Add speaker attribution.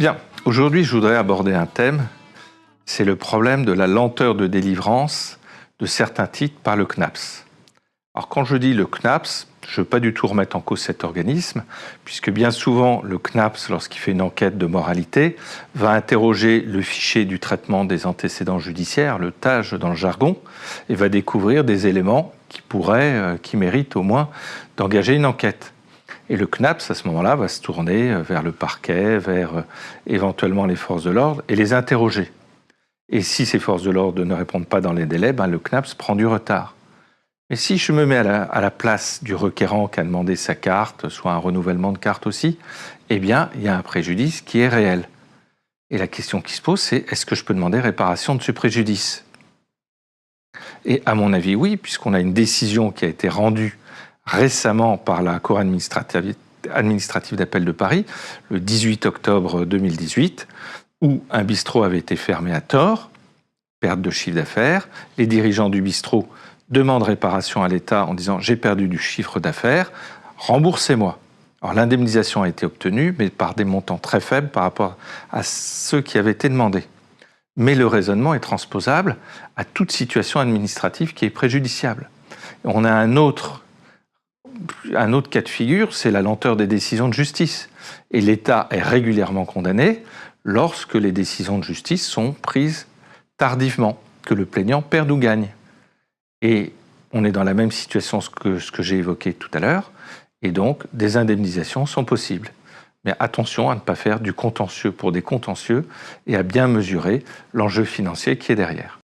Speaker 1: Bien, aujourd'hui je voudrais aborder un thème, c'est le problème de la lenteur de délivrance de certains titres par le CNAPS. Alors quand je dis le CNAPS, je ne veux pas du tout remettre en cause cet organisme, puisque bien souvent le CNAPS, lorsqu'il fait une enquête de moralité, va interroger le fichier du traitement des antécédents judiciaires, le TAJ dans le jargon, et va découvrir des éléments qui méritent au moins d'engager une enquête. Et le CNAPS, à ce moment-là, va se tourner vers le parquet, vers éventuellement les forces de l'ordre, et les interroger. Et si ces forces de l'ordre ne répondent pas dans les délais, le CNAPS prend du retard. Mais si je me mets à la place du requérant qui a demandé sa carte, soit un renouvellement de carte aussi, eh bien, il y a un préjudice qui est réel. Et la question qui se pose, c'est est-ce que je peux demander réparation de ce préjudice? Et à mon avis, oui, puisqu'on a une décision qui a été rendue récemment par la Cour administrative d'appel de Paris, le 18 octobre 2018, où un bistrot avait été fermé à tort, perte de chiffre d'affaires. Les dirigeants du bistrot demandent réparation à l'État en disant « j'ai perdu du chiffre d'affaires, remboursez-moi ». Alors l'indemnisation a été obtenue, mais par des montants très faibles par rapport à ceux qui avaient été demandés. Mais le raisonnement est transposable à toute situation administrative qui est préjudiciable. On a un autre cas de figure, c'est la lenteur des décisions de justice. Et l'État est régulièrement condamné lorsque les décisions de justice sont prises tardivement, que le plaignant perde ou gagne. Et on est dans la même situation que ce que j'ai évoqué tout à l'heure, et donc des indemnisations sont possibles. Mais attention à ne pas faire du contentieux pour des contentieux et à bien mesurer l'enjeu financier qui est derrière.